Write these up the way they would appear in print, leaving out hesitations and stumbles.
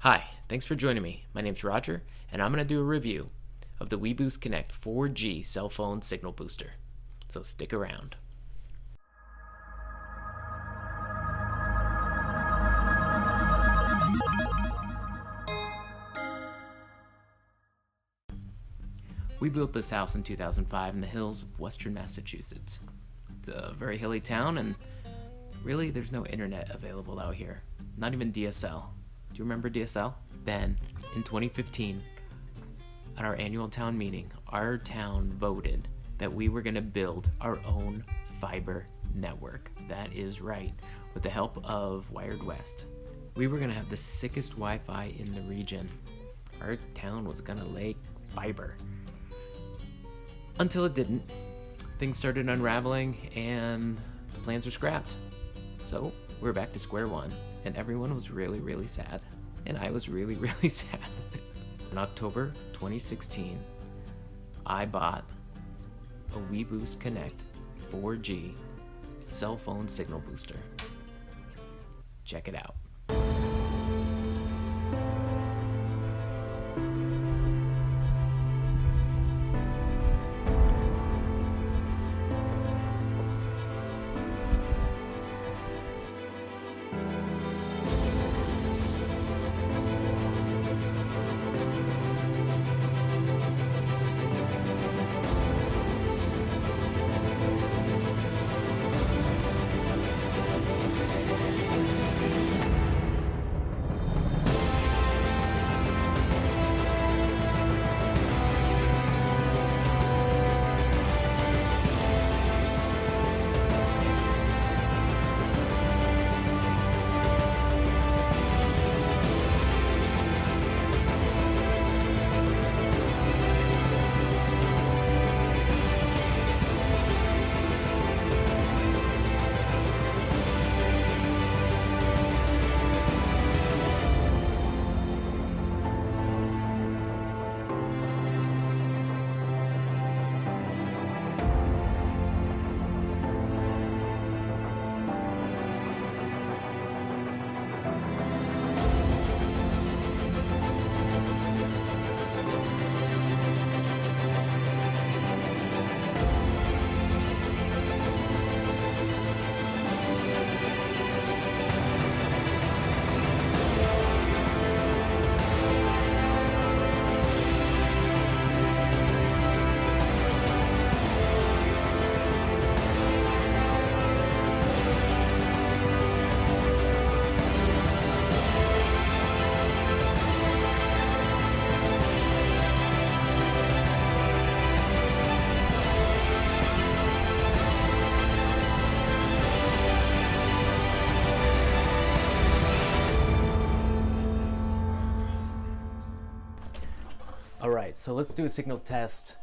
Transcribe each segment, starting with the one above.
Hi, thanks for joining me. My name's Roger, and I'm going to do a review of the WeBoost Connect 4G cell phone signal booster. So stick around. We built this house in 2005 in the hills of western Massachusetts. It's a very hilly town, and really there's no internet available out here. Not even DSL. Do you remember DSL? Then, in 2015, at our annual town meeting, our town voted that we were going to build our own fiber network. That is right, with the help of Wired West. We were going to have the sickest Wi-Fi in the region. Our town was going to lay fiber. Until it didn't. Things started unraveling and the plans were scrapped. So we're back to square one, and everyone was really sad. And I was really sad. In October 2016, I bought a WeBoost Connect 4G cell phone signal booster. Check it out. Alright, so let's do a signal test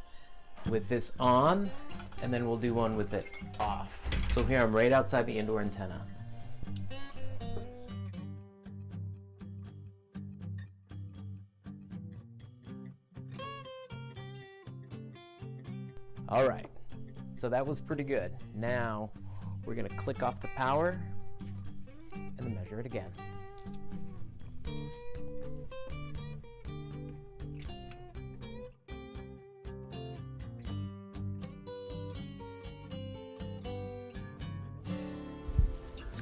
with this on, and then we'll do one with it off. So here I'm right outside the indoor antenna. Alright, so that was pretty good. Now we're going to click off the power and then measure it again.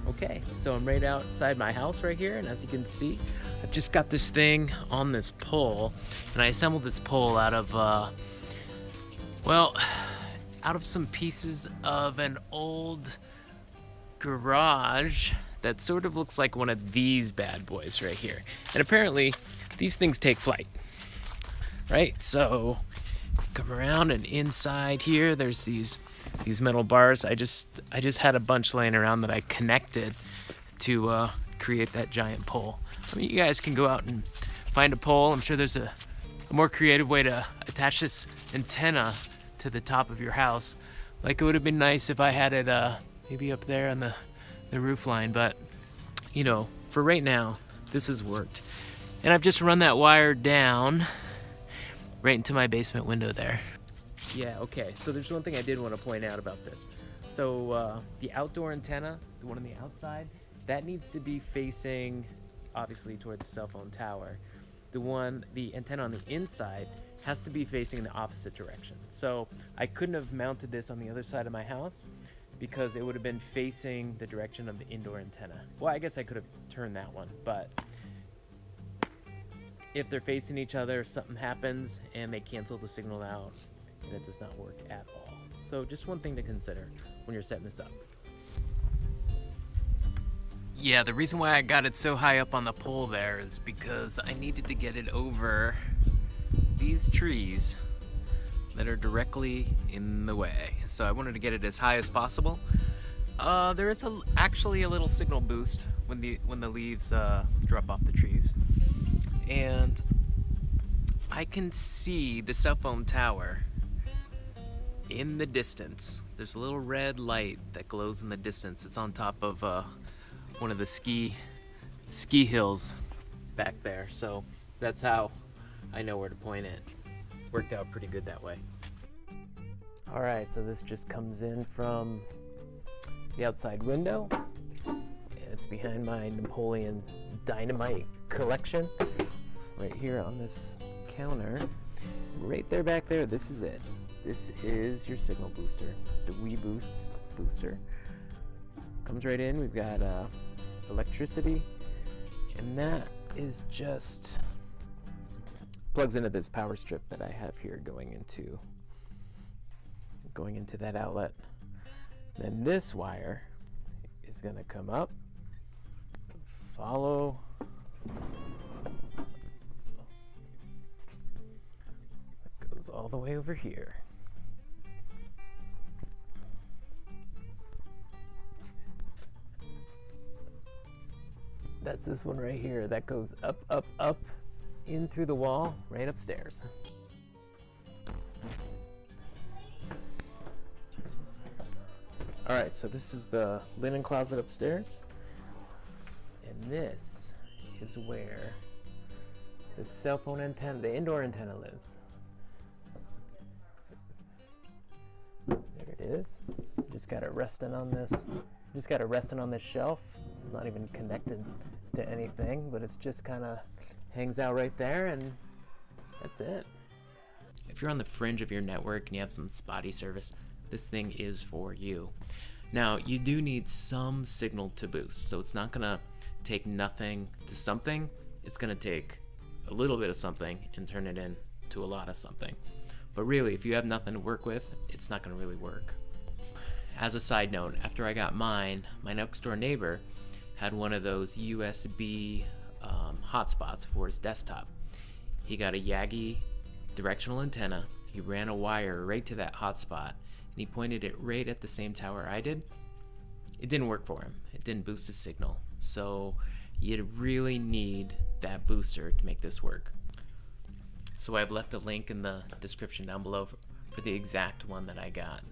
Okay, so I'm right outside my house right here, and as you can see, I've just got this thing on this pole, and I assembled this pole out of, out of some pieces of an old garage that sort of looks like one of these bad boys right here. And apparently, these things take flight, right? So, come around, and inside here, there's these metal bars. I just had a bunch laying around that I connected to create that giant pole. I mean, you guys can go out and find a pole. I'm sure there's a more creative way to attach this antenna to the top of your house. Like, it would have been nice if I had it maybe up there on the roof line, but you know, for right now, this has worked. And I've just run that wire down right into my basement window there. Yeah, okay, so there's one thing I did want to point out about this. So the outdoor antenna, the one on the outside, that needs to be facing obviously toward the cell phone tower. The antenna on the inside has to be facing the opposite direction. So I couldn't have mounted this on the other side of my house because it would have been facing the direction of the indoor antenna. Well, I guess I could have turned that one, but if they're facing each other, something happens and they cancel the signal out, and it does not work at all. So just one thing to consider when you're setting this up. Yeah, the reason why I got it so high up on the pole there is because I needed to get it over these trees that are directly in the way. So I wanted to get it as high as possible. There is actually a little signal boost when the leaves drop off the trees. And I can see the cell phone tower in the distance. There's a little red light that glows in the distance. It's on top of one of the ski hills back there. So that's how I know where to point it. Worked out pretty good that way. All right, so this just comes in from the outside window, and it's behind my Napoleon Dynamite collection right here on this counter. Right there back there, this is it. This is your signal booster, the WeBoost booster. Comes right in. We've got electricity, and that is just plugs into this power strip that I have here going into that outlet. Then this wire is going to come up, follow it goes all the way over here. That's this one right here. That goes up, up, up, in through the wall, right upstairs. All right, so this is the linen closet upstairs. And this is where the cell phone antenna, the indoor antenna lives. There it is. Just got it resting on this. Just got it resting on this shelf. It's not even connected to anything, but it's just kind of hangs out right there, and that's it. If you're on the fringe of your network and you have some spotty service, this thing is for you. Now, you do need some signal to boost, so it's not gonna take nothing to something. It's gonna take a little bit of something and turn it into a lot of something. But really, if you have nothing to work with, it's not gonna really work. As a side note, after I got mine, my next door neighbor had one of those USB hotspots for his desktop. He got a Yagi directional antenna. He ran a wire right to that hotspot, and he pointed it right at the same tower I did. It didn't work for him. It didn't boost his signal. So you really need that booster to make this work. So I've left a link in the description down below for the exact one that I got.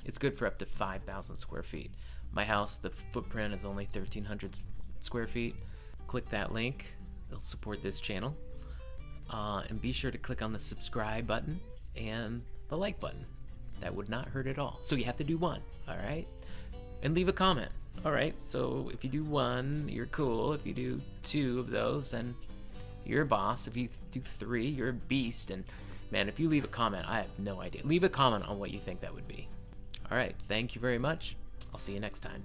It's good for up to 5,000 square feet. My house, the footprint is only 1,300 square feet. Click that link. It'll support this channel. And be sure to click on the subscribe button and the like button. That would not hurt at all. So you have to do one, all right? And leave a comment. All right, so if you do one, you're cool. If you do 2 of those, then you're a boss. If you do 3, you're a beast. And man, if you leave a comment, I have no idea. Leave a comment on what you think that would be. All right, thank you very much. I'll see you next time.